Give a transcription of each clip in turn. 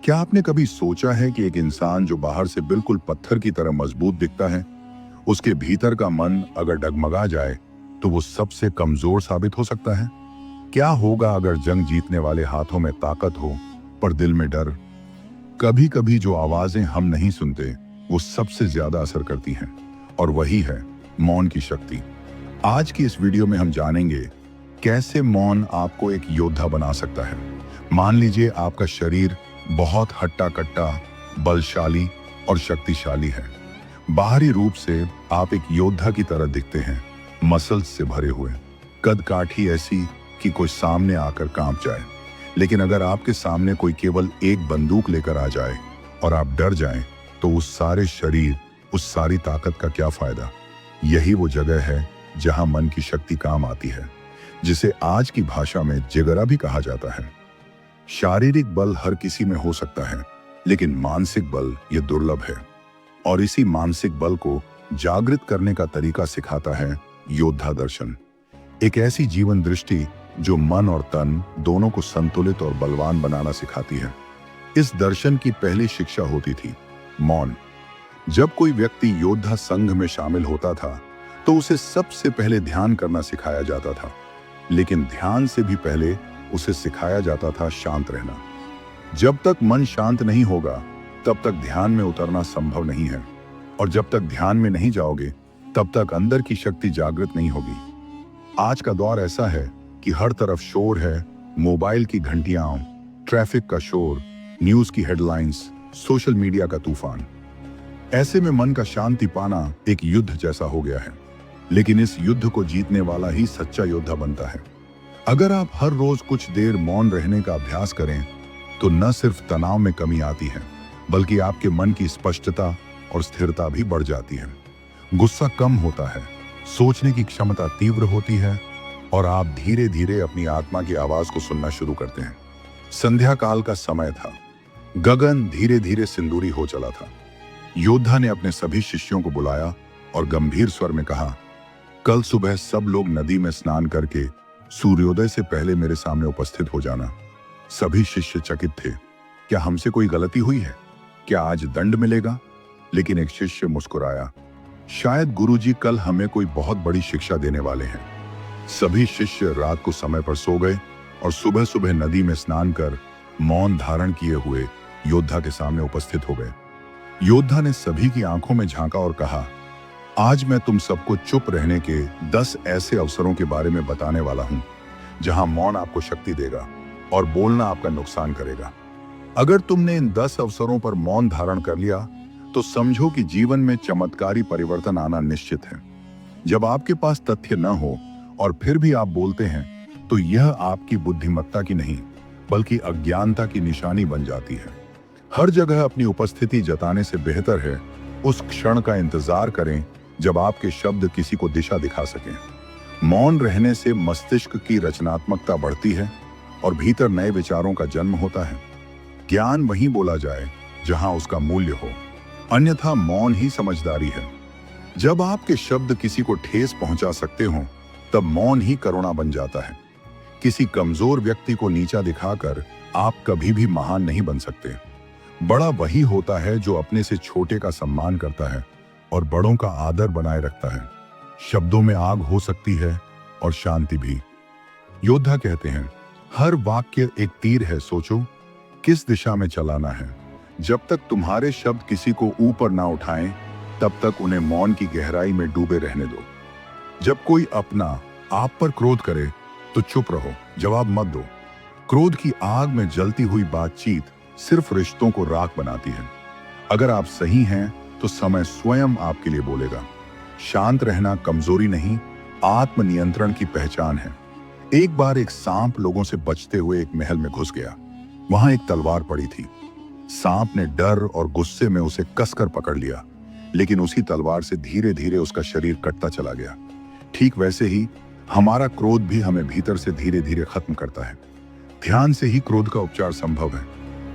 क्या आपने कभी सोचा है कि एक इंसान जो बाहर से बिल्कुल पत्थर की तरह मजबूत दिखता है, उसके भीतर का मन अगर डगमगा जाए तो वो सबसे कमजोर साबित हो सकता है? क्या होगा अगर जंग जीतने वाले हाथों में ताकत हो पर दिल में डर? कभी कभी जो आवाजें हम नहीं सुनते वो सबसे ज्यादा असर करती हैं, और वही है मौन की शक्ति। आज की इस वीडियो में हम जानेंगे कैसे मौन आपको एक योद्धा बना सकता है। मान लीजिए आपका शरीर बहुत हट्टा कट्टा, बलशाली और शक्तिशाली है। बाहरी रूप से आप एक योद्धा की तरह दिखते हैं, मसल्स से भरे हुए, कद काठी ऐसी कि कोई सामने आकर कांप जाए। लेकिन अगर आपके सामने कोई केवल एक बंदूक लेकर आ जाए और आप डर जाएं, तो उस सारे शरीर, उस सारी ताकत का क्या फायदा? यही वो जगह है जहां मन की शक्ति काम आती है, जिसे आज की भाषा में जिगरा भी कहा जाता है। शारीरिक बल हर किसी में हो सकता है, लेकिन मानसिक बल ये दुर्लभ है, और इसी मानसिक बल को जागृत करने का तरीका सिखाता है योद्धा दर्शन। एक ऐसी जीवन दृष्टि जो मन और तन दोनों को संतुलित और बलवान बनाना सिखाती है। इस दर्शन की पहली शिक्षा होती थी मौन। जब कोई व्यक्ति योद्धा संघ में शामिल होता था तो उसे सबसे पहले ध्यान करना सिखाया जाता था, लेकिन ध्यान से भी पहले उसे सिखाया जाता था शांत रहना। जब तक मन शांत नहीं होगा तब तक ध्यान में उतरना संभव नहीं है, और जब तक ध्यान में नहीं जाओगे तब तक अंदर की शक्ति जागृत नहीं होगी। आज का दौर ऐसा है कि हर तरफ शोर है, मोबाइल की घंटियां, ट्रैफिक का शोर, न्यूज की हेडलाइंस, सोशल मीडिया का तूफान। ऐसे में मन का शांति पाना एक युद्ध जैसा हो गया है, लेकिन इस युद्ध को जीतने वाला ही सच्चा योद्धा बनता है। अगर आप हर रोज कुछ देर मौन रहने का अभ्यास करें तो न सिर्फ तनाव में कमी आती है, बल्कि आपके मन की स्पष्टता और स्थिरता भी बढ़ जाती है। गुस्सा कम होता है, सोचने की क्षमता तीव्र होती है, और आप धीरे धीरे अपनी आत्मा की आवाज को सुनना शुरू करते हैं। संध्या काल का समय था, गगन धीरे धीरे सिंदूरी हो चला था। योद्धा ने अपने सभी शिष्यों को बुलाया और गंभीर स्वर में कहा, कल सुबह सब लोग नदी में स्नान करके सूर्योदय से पहले मेरे सामने उपस्थित हो जाना। सभी शिष्य चकित थे। क्या हमसे कोई गलती हुई है? क्या आज दंड मिलेगा? लेकिन एक शिष्य मुस्कुराया, शायद गुरुजी कल हमें कोई बहुत बड़ी शिक्षा देने वाले हैं। सभी शिष्य रात को समय पर सो गए और सुबह सुबह नदी में स्नान कर मौन धारण किए हुए योद्धा के सामने उपस्थित हो गए। योद्धा ने सभी की आंखों में झांका और कहा, आज मैं तुम सबको चुप रहने के 10 ऐसे अवसरों के बारे में बताने वाला हूं जहां मौन आपको शक्ति देगा और बोलना आपका नुकसान करेगा। अगर तुमने इन 10 अवसरों पर मौन धारण कर लिया तो समझो कि जीवन में चमत्कारी परिवर्तन आना निश्चित है। जब आपके पास तथ्य न हो और फिर भी आप बोलते हैं तो यह आपकी बुद्धिमत्ता की नहीं बल्कि अज्ञानता की निशानी बन जाती है। हर जगह अपनी उपस्थिति जताने से बेहतर है उस क्षण का इंतजार करें जब आपके शब्द किसी को दिशा दिखा सकें। मौन रहने से मस्तिष्क की रचनात्मकता बढ़ती है और भीतर नए विचारों का जन्म होता है। ज्ञान वहीं बोला जाए जहां उसका मूल्य हो, अन्यथा मौन ही समझदारी है। जब आपके शब्द किसी को ठेस पहुंचा सकते हो तब मौन ही करुणा बन जाता है। किसी कमजोर व्यक्ति को नीचा दिखाकर आप कभी भी महान नहीं बन सकते। बड़ा वही होता है जो अपने से छोटे का सम्मान करता है और बड़ों का आदर बनाए रखता है। शब्दों में आग हो सकती है और शांति भी। योद्धा कहते हैं, हर वाक्य एक तीर है, सोचो किस दिशा में चलाना है। जब तक तुम्हारे शब्द किसी को ऊपर ना उठाएं तब तक उन्हें मौन की गहराई में डूबे रहने दो। जब कोई अपना आप पर क्रोध करे तो चुप रहो, जवाब मत दो। क्रोध की आग में जलती हुई बातचीत सिर्फ रिश्तों को राख बनाती है। अगर आप सही हैं तो समय स्वयं आपके लिए बोलेगा। शांत रहना कमजोरी नहीं, आत्मनियंत्रण की पहचान है। एक बार एक सांप लोगों से बचते हुए एक महल में घुस गया। वहां एक तलवार पड़ी थी। सांप ने डर और गुस्से में उसे कसकर पकड़ लिया, लेकिन उसी तलवार से धीरे धीरे उसका शरीर कटता चला गया। ठीक वैसे ही हमारा क्रोध भी हमें भीतर से धीरे धीरे खत्म करता है। ध्यान से ही क्रोध का उपचार संभव है।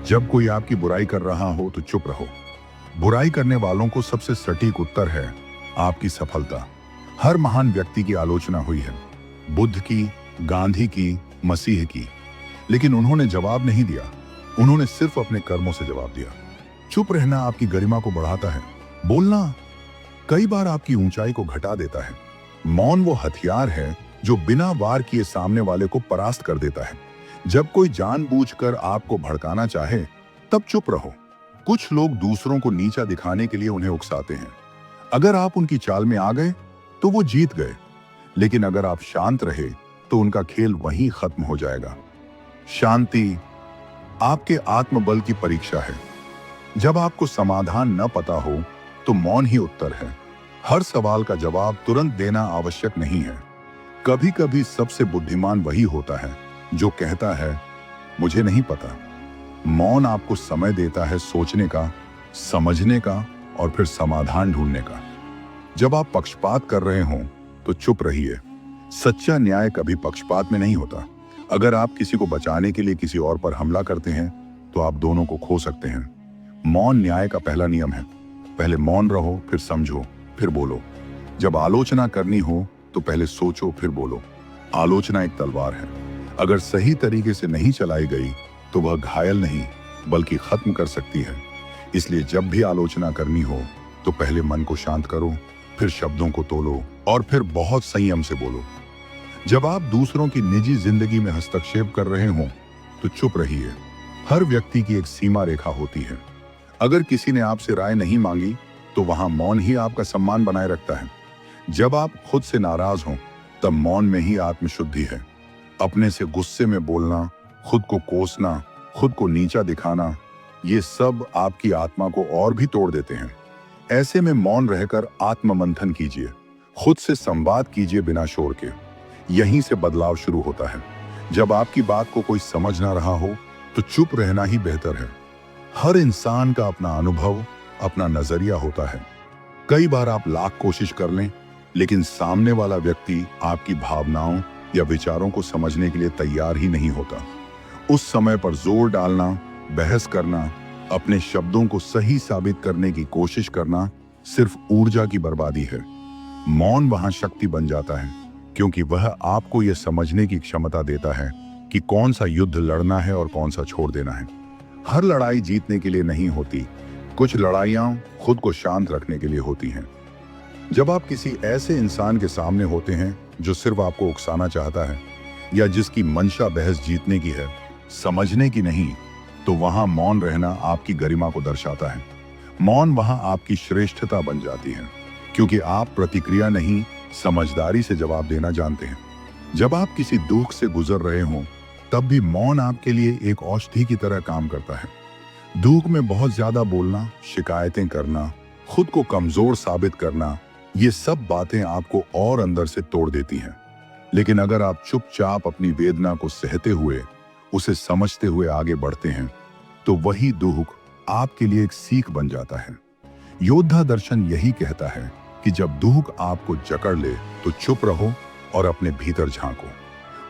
जब कोई आपकी बुराई कर रहा हो तो चुप रहो। बुराई करने वालों को सबसे सटीक उत्तर है आपकी सफलता। हर महान व्यक्ति की आलोचना हुई है, बुद्ध की, गांधी की, मसीह की, लेकिन उन्होंने जवाब नहीं दिया। उन्होंने सिर्फ अपने कर्मों से जवाब दिया। चुप रहना आपकी गरिमा को बढ़ाता है, बोलना कई बार आपकी ऊंचाई को घटा देता है। मौन वो हथियार है जो बिना वार किए सामने वाले को परास्त कर देता है। जब कोई जानबूझकर आपको भड़काना चाहे तब चुप रहो। कुछ लोग दूसरों को नीचा दिखाने के लिए उन्हें उकसाते हैं। अगर आप उनकी चाल में आ गए तो वो जीत गए, लेकिन अगर आप शांत रहे तो उनका खेल वहीं खत्म हो जाएगा। शांति आपके आत्मबल की परीक्षा है। जब आपको समाधान न पता हो तो मौन ही उत्तर है। हर सवाल का जवाब तुरंत देना आवश्यक नहीं है। कभी कभी सबसे बुद्धिमान वही होता है जो कहता है मुझे नहीं पता। मौन आपको समय देता है सोचने का, समझने का और फिर समाधान ढूंढने का। जब आप पक्षपात कर रहे हों तो चुप रहिए। सच्चा न्याय कभी पक्षपात में नहीं होता। अगर आप किसी को बचाने के लिए किसी और पर हमला करते हैं तो आप दोनों को खो सकते हैं। मौन न्याय का पहला नियम है। पहले मौन रहो, फिर समझो, फिर बोलो। जब आलोचना करनी हो तो पहले सोचो फिर बोलो। आलोचना एक तलवार है, अगर सही तरीके से नहीं चलाई गई तो वह घायल नहीं बल्कि खत्म कर सकती है। इसलिए जब भी आलोचना करनी हो तो पहले मन को शांत करो, फिर शब्दों को तोलो और फिर बहुत संयम से बोलो। जब आप दूसरों की निजी जिंदगी में हस्तक्षेप कर रहे हों तो चुप रहिए। हर व्यक्ति की एक सीमा रेखा होती है। अगर किसी ने आपसे राय नहीं मांगी तो वहां मौन ही आपका सम्मान बनाए रखता है। जब आप खुद से नाराज हों तब मौन में ही आत्मशुद्धि है। अपने से गुस्से में बोलना, खुद को कोसना, खुद को नीचा दिखाना, ये सब आपकी आत्मा को और भी तोड़ देते हैं। ऐसे में मौन रहकर आत्ममंथन कीजिए, खुद से संवाद कीजिए बिना शोर के। यहीं से बदलाव शुरू होता है। जब आपकी बात को कोई समझ ना रहा हो तो चुप रहना ही बेहतर है। हर इंसान का अपना अनुभव, अपना नजरिया होता है। कई बार आप लाख कोशिश कर लें लेकिन सामने वाला व्यक्ति आपकी भावनाओं या विचारों को समझने के लिए तैयार ही नहीं होता। उस समय पर जोर डालना, बहस करना, अपने शब्दों को सही साबित करने की कोशिश करना सिर्फ ऊर्जा की बर्बादी है। मौन वहां शक्ति बन जाता है क्योंकि वह आपको यह समझने की क्षमता देता है कि कौन सा युद्ध लड़ना है और कौन सा छोड़ देना है। हर लड़ाई जीतने के लिए नहीं होती, कुछ लड़ाइयां खुद को शांत रखने के लिए होती हैं। जब आप किसी ऐसे इंसान के सामने होते हैं जो सिर्फ आपको उकसाना चाहता है या जिसकी मंशा बहस जीतने की है, समझने की नहीं, तो वहां मौन रहना आपकी गरिमा को दर्शाता है। मौन वहां आपकी श्रेष्ठता बन जाती है क्योंकि आप प्रतिक्रिया नहीं, समझदारी से जवाब देना जानते हैं। जब आप किसी दुख से गुजर रहे हों तब भी मौन आपके लिए एक औषधि की तरह काम करता है। दुख में बहुत ज्यादा बोलना, शिकायतें करना, खुद को कमजोर साबित करना, ये सब बातें आपको और अंदर से तोड़ देती हैं। लेकिन अगर आप चुपचाप अपनी वेदना को सहते हुए, उसे समझते हुए आगे बढ़ते हैं तो वही दुख आपके लिए एक सीख बन जाता है। योद्धा दर्शन यही कहता है कि जब दुख आपको जकड़ ले तो चुप रहो और अपने भीतर झांको।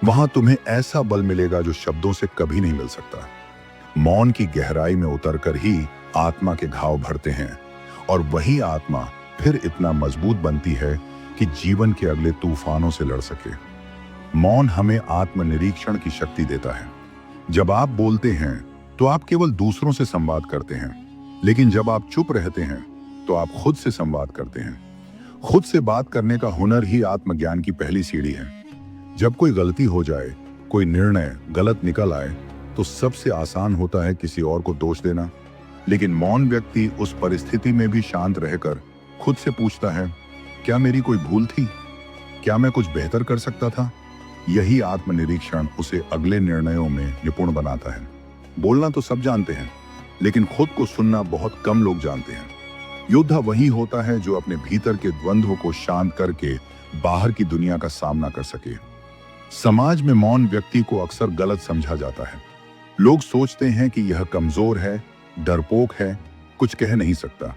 वहां तुम्हें ऐसा बल मिलेगा जो शब्दों से कभी नहीं मिल सकता। मौन की गहराई में उतरकर ही आत्मा के घाव भरते हैं और वही आत्मा फिर इतना मजबूत बनती है कि जीवन के अगले तूफानों से लड़ सके। मौन हमें आत्मनिरीक्षण की शक्ति देता है। जब आप बोलते हैं तो आप केवल दूसरों से संवाद करते हैं, लेकिन जब आप चुप रहते हैं तो आप खुद से संवाद करते हैं। खुद से बात करने का हुनर ही आत्मज्ञान की पहली सीढ़ी है। जब कोई गलती हो जाए, कोई निर्णय गलत निकल आए, तो सबसे आसान होता है किसी और को दोष देना। लेकिन मौन व्यक्ति उस परिस्थिति में भी शांत रहकर खुद से पूछता है, क्या मेरी कोई भूल थी? क्या मैं कुछ बेहतर कर सकता था? यही आत्मनिरीक्षण उसे अगले निर्णयों में निपुण बनाता है। बोलना तो सब जानते हैं, लेकिन खुद को सुनना बहुत कम लोग जानते हैं। योद्धा वही होता है जो अपने भीतर के द्वंद्व को शांत करके बाहर की दुनिया का सामना कर सके। समाज में मौन व्यक्ति को अक्सर गलत समझा जाता है। लोग सोचते हैं कि यह कमजोर है, डरपोक है, कुछ कह नहीं सकता।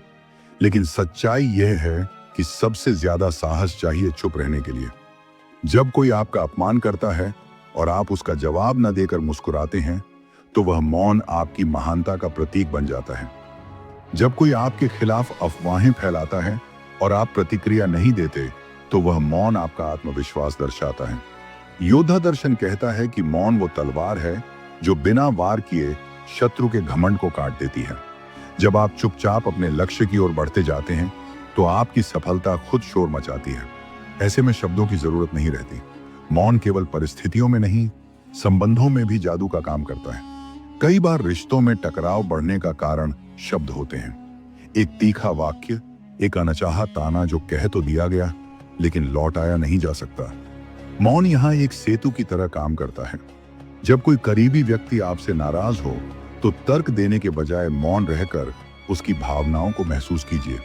लेकिन सच्चाई यह है कि सबसे ज्यादा साहस चाहिए चुप रहने के लिए। जब कोई आपका अपमान करता है और आप उसका जवाब न देकर मुस्कुराते हैं तो वह मौन आपकी महानता का प्रतीक बन जाता है। जब कोई आपके खिलाफ अफवाहें फैलाता है और आप प्रतिक्रिया नहीं देते तो वह मौन आपका आत्मविश्वास दर्शाता है। योद्धा दर्शन कहता है कि मौन वो तलवार है जो बिना वार किए शत्रु के घमंड को काट देती है। जब आप चुपचाप अपने लक्ष्य की ओर बढ़ते जाते हैं तो आपकी सफलता खुद शोर मचाती है। ऐसे में शब्दों की जरूरत नहीं रहती। मौन केवल परिस्थितियों में नहीं, संबंधों में भी जादू का काम करता है। कई बार रिश्तों में टकराव बढ़ने का कारण शब्द होते हैं। एक तीखा वाक्य, एक अनचाहा ताना जो कह तो दिया गया लेकिन लौट आया नहीं जा सकता। मौन यहाँ एक सेतु की तरह काम करता है। जब कोई करीबी व्यक्ति आपसे नाराज हो तो तर्क देने के बजाय मौन रहकर उसकी भावनाओं को महसूस कीजिए।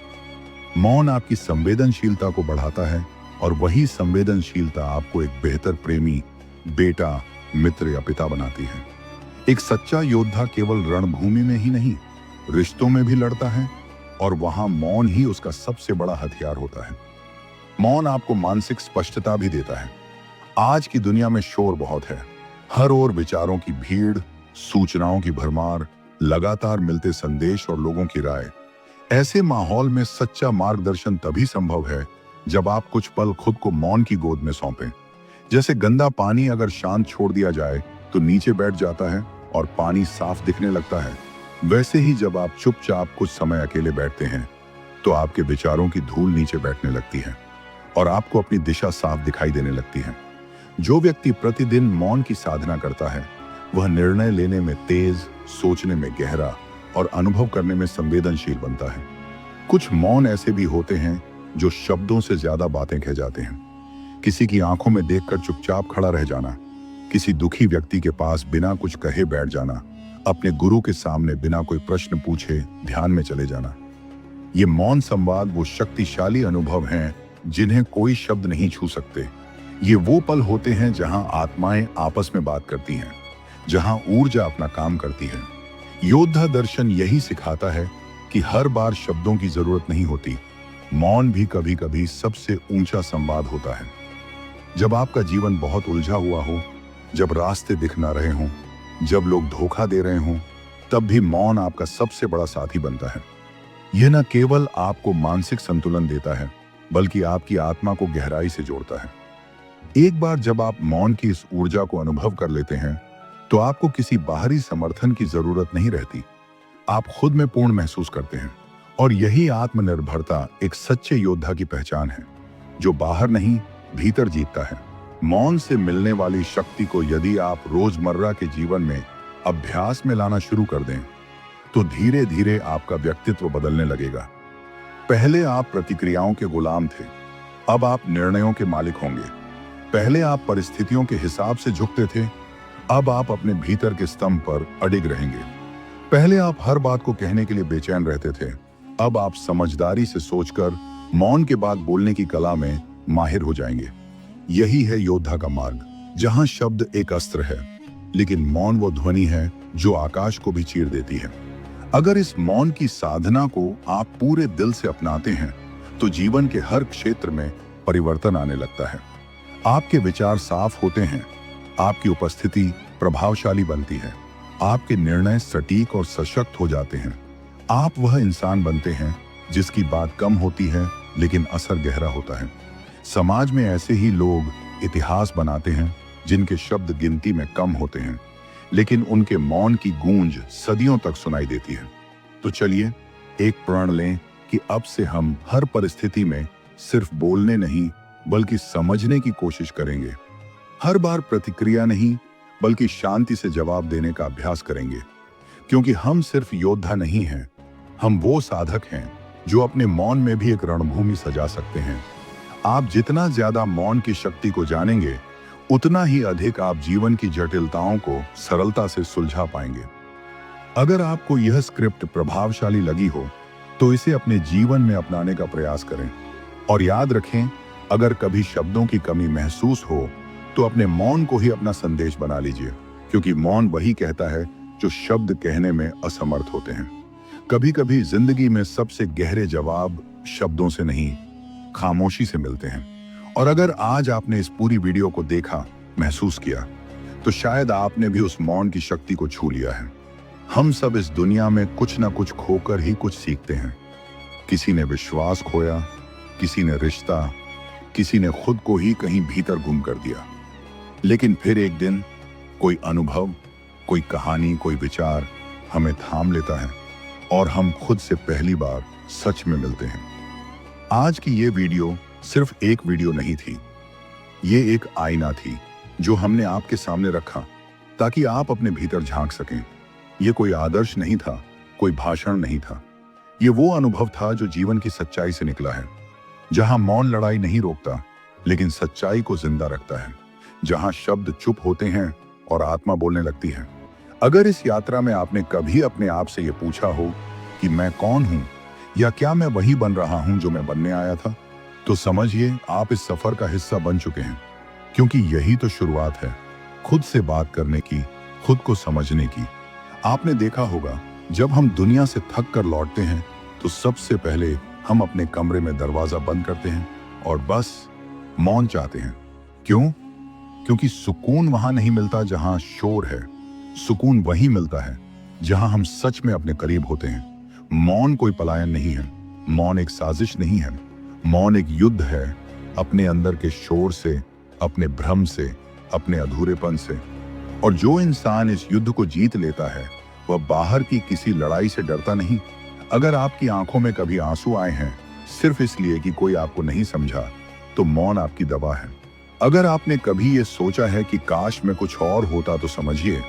मौन आपकी संवेदनशीलता को बढ़ाता है और वही संवेदनशीलता आपको एक बेहतर प्रेमी, बेटा, मित्र या पिता बनाती है। एक सच्चा योद्धा केवल रणभूमि में ही नहीं, रिश्तों में भी लड़ता है और वहां मौन ही उसका सबसे बड़ा हथियार होता है। मौन आपको मानसिक स्पष्टता भी देता है। आज की दुनिया में शोर बहुत है, हर ओर विचारों की भीड़, सूचनाओं की भरमार, लगातार मिलते संदेश और लोगों की राय। ऐसे माहौल में सच्चा मार्गदर्शन तभी संभव है जब आप कुछ पल खुद को मौन की गोद में सौंपें। जैसे गंदा पानी अगर शांत छोड़ दिया जाए तो नीचे बैठ जाता है और पानी साफ दिखने लगता है, वैसे ही जब आप चुपचाप कुछ समय अकेले बैठते हैं तो आपके विचारों की धूल नीचे बैठने लगती है और आपको अपनी दिशा साफ दिखाई देने लगती है। जो व्यक्ति प्रतिदिन मौन की साधना करता है वह निर्णय लेने में तेज, सोचने में गहरा और अनुभव करने में संवेदनशील बनता है। कुछ मौन ऐसे भी होते हैं जो शब्दों से ज्यादा बातें कह जाते हैं। किसी की आंखों में देखकर चुपचाप खड़ा रह जाना, किसी दुखी व्यक्ति के पास बिना कुछ कहे बैठ जाना, अपने गुरु के सामने बिना कोई प्रश्न पूछे ध्यान में चले जाना। ये मौन संवाद वो शक्तिशाली अनुभव हैं जिन्हें कोई शब्द नहीं छू सकते। ये वो पल होते हैं जहां आत्माएं आपस में बात करती हैं, जहां ऊर्जा अपना काम करती है। योद्धा दर्शन यही सिखाता है कि हर बार शब्दों की जरूरत नहीं होती। मौन भी कभी कभी सबसे ऊंचा संवाद होता है। जब आपका जीवन बहुत उलझा हुआ हो, जब रास्ते दिख ना रहे हों, जब लोग धोखा दे रहे हों, तब भी मौन आपका सबसे बड़ा साथी बनता है। यह न केवल आपको मानसिक संतुलन देता है बल्कि आपकी आत्मा को गहराई से जोड़ता है। एक बार जब आप मौन की इस ऊर्जा को अनुभव कर लेते हैं तो आपको किसी बाहरी समर्थन की जरूरत नहीं रहती। आप खुद में पूर्ण महसूस करते हैं और यही आत्मनिर्भरता एक सच्चे योद्धा की पहचान है, जो बाहर नहीं भीतर जीतता है। मौन से मिलने वाली शक्ति को यदि आप रोजमर्रा के जीवन में अभ्यास में लाना शुरू कर दें तो धीरे धीरे आपका व्यक्तित्व बदलने लगेगा। पहले आप प्रतिक्रियाओं के गुलाम थे, अब आप निर्णयों के मालिक होंगे। पहले आप परिस्थितियों के हिसाब से झुकते थे, अब आप अपने भीतर के स्तंभ पर अडिग रहेंगे। पहले आप हर बात को कहने के लिए बेचैन रहते थे, अब आप समझदारी से सोचकर मौन के बाद बोलने की कला में माहिर हो जाएंगे। यही है योद्धा का मार्ग, जहां शब्द एक अस्त्र है लेकिन मौन वो ध्वनि है जो आकाश को भी चीर देती है। अगर इस मौन की साधना को आप पूरे दिल से अपनाते हैं तो जीवन के हर क्षेत्र में परिवर्तन आने लगता है। आपके विचार साफ होते हैं, आपकी उपस्थिति प्रभावशाली बनती है, आपके निर्णय सटीक और सशक्त हो जाते हैं। आप वह इंसान बनते हैं जिसकी बात कम होती है लेकिन असर गहरा होता है। समाज में ऐसे ही लोग इतिहास बनाते हैं जिनके शब्द गिनती में कम होते हैं लेकिन उनके मौन की गूंज सदियों तक सुनाई देती है। तो चलिए एक प्रण लें कि अब से हम हर परिस्थिति में सिर्फ बोलने नहीं बल्कि समझने की कोशिश करेंगे। हर बार प्रतिक्रिया नहीं बल्कि शांति से जवाब देने का अभ्यास करेंगे, क्योंकि हम सिर्फ योद्धा नहीं हैं, हम वो साधक हैं जो अपने मौन में भी एक रणभूमि सजा सकते हैं। आप जितना ज्यादा मौन की शक्ति को जानेंगे उतना ही अधिक आप जीवन की जटिलताओं को सरलता से सुलझा पाएंगे। अगर आपको यह स्क्रिप्ट प्रभावशाली लगी हो तो इसे अपने जीवन में अपनाने का प्रयास करें और याद रखें, अगर कभी शब्दों की कमी महसूस हो तो अपने मौन को ही अपना संदेश बना लीजिए, क्योंकि मौन वही कहता है जो शब्द कहने में असमर्थ होते हैं। कभी कभी जिंदगी में सबसे गहरे जवाब शब्दों से नहीं, खामोशी से मिलते हैं। और अगर आज आपने इस पूरी वीडियो को देखा, महसूस किया, तो शायद आपने भी उस मौन की शक्ति को छू लिया है। हम सब इस दुनिया में कुछ ना कुछ खोकर ही कुछ सीखते हैं। किसी ने विश्वास खोया, किसी ने रिश्ता, किसी ने खुद को ही कहीं भीतर गुम कर दिया। लेकिन फिर एक दिन कोई अनुभव, कोई कहानी, कोई विचार हमें थाम लेता है और हम खुद से पहली बार सच में मिलते हैं। आज की ये वीडियो सिर्फ एक वीडियो नहीं थी, ये एक आईना थी जो हमने आपके सामने रखा ताकि आप अपने भीतर झांक सकें। ये कोई आदर्श नहीं था, कोई भाषण नहीं था, ये वो अनुभव था जो जीवन की सच्चाई से निकला है, जहां मौन लड़ाई नहीं रोकता लेकिन सच्चाई को जिंदा रखता है, जहां शब्द चुप होते हैं और आत्मा बोलने लगती है। अगर इस यात्रा में आपने कभी अपने आप से ये पूछा हो कि मैं कौन हूं या क्या मैं वही बन रहा हूं जो मैं बनने आया था, तो समझिए आप इस सफर का हिस्सा बन चुके हैं, क्योंकि यही तो शुरुआत है खुद से बात करने की, खुद को समझने की। आपने देखा होगा जब हम दुनिया से थक कर लौटते हैं तो सबसे पहले हम अपने कमरे में दरवाजा बंद करते हैं और बस मौन चाहते हैं। क्यों? क्योंकि सुकून वहां नहीं मिलता जहां शोर है, सुकून वहीं मिलता है जहां हम सच में अपने करीब होते हैं। मौन कोई पलायन नहीं है, मौन एक साजिश नहीं है, मौन एक युद्ध है अपने अंदर के शोर से, अपने भ्रम से, अपने अधूरेपन से। और जो इंसान इस युद्ध को जीत लेता है वह बाहर की किसी लड़ाई से डरता नहीं। अगर आपकी आंखों में कभी आंसू आए हैं सिर्फ इसलिए कि कोई आपको नहीं समझा, तो मौन आपकी दवा है। अगर आपने कभी ये सोचा है कि काश में कुछ और होता, तो समझिए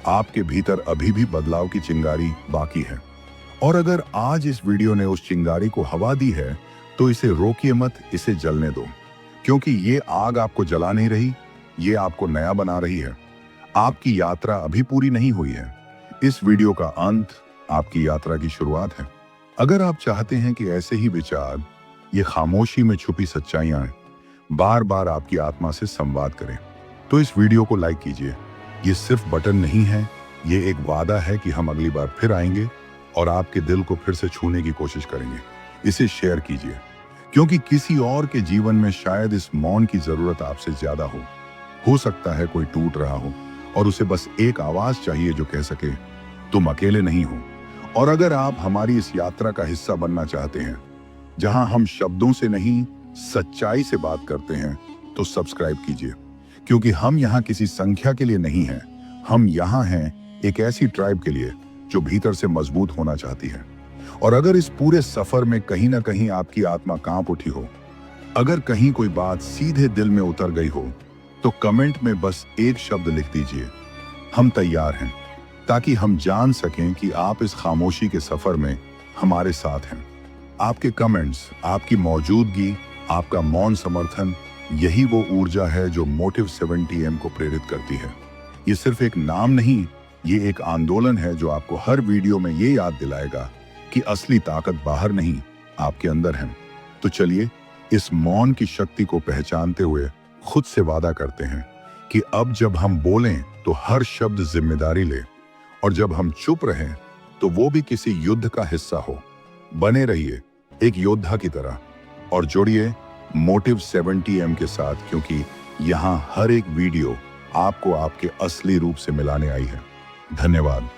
आपके भीतर अभी भी बदलाव की चिंगारी बाकी है। और अगर आज इस वीडियो ने उस चिंगारी को हवा दी है तो इसे रोकिए मत, इसे जलने दो, क्योंकि ये आग आपको जला नहीं रही, ये आपको नया बना रही है। आपकी यात्रा अभी पूरी नहीं हुई है, इस वीडियो का अंत आपकी यात्रा की शुरुआत है। अगर आप चाहते हैं कि ऐसे ही विचार, ये खामोशी में छुपी सच्चाइयां बार बार आपकी आत्मा से संवाद करें, तो इस वीडियो को लाइक कीजिए। ये सिर्फ बटन नहीं है, ये एक वादा है कि हम अगली बार फिर आएंगे और आपके दिल को फिर से छूने की कोशिश करेंगे। इसे शेयर कीजिए, क्योंकि किसी और के जीवन में शायद इस मौन की जरूरत आपसे ज्यादा हो। हो सकता है कोई टूट रहा हो और उसे बस एक आवाज चाहिए जो कह सके तुम अकेले नहीं हो। और अगर आप हमारी इस यात्रा का हिस्सा बनना चाहते हैं, जहां हम शब्दों से नहीं सच्चाई से बात करते हैं, तो सब्सक्राइब कीजिए, क्योंकि हम यहाँ किसी संख्या के लिए नहीं हैं, हम यहाँ हैं एक ऐसी ट्राइब के लिए जो भीतर से मजबूत होना चाहती है। और अगर इस पूरे सफर में कहीं ना कहीं आपकी आत्मा कांप उठी हो, अगर कहीं कोई बात सीधे दिल में उतर गई हो, तो कमेंट में बस एक शब्द लिख दीजिए, हम तैयार हैं, ताकि हम जान सकें कि आप इस खामोशी के सफर में हमारे साथ हैं। आपके कमेंट्स, आपकी मौजूदगी, आपका मौन समर्थन, यही वो ऊर्जा है जो मोटिव 70M को प्रेरित करती है। ये सिर्फ एक नाम नहीं, ये एक आंदोलन है जो आपको हर वीडियो में ये याद दिलाएगा कि असली ताकत बाहर नहीं, आपके अंदर है। तो चलिए इस मौन की शक्ति को पहचानते हुए खुद से वादा करते हैं कि अब जब हम बोलें तो हर शब्द जिम्मेदारी ले, और जब हम चुप रहें तो वो भी किसी युद्ध का हिस्सा हो। बने रहिए एक योद्धा की तरह और जुड़िए मोटिव 70M के साथ, क्योंकि यहाँ हर एक वीडियो आपको आपके असली रूप से मिलाने आई है। धन्यवाद।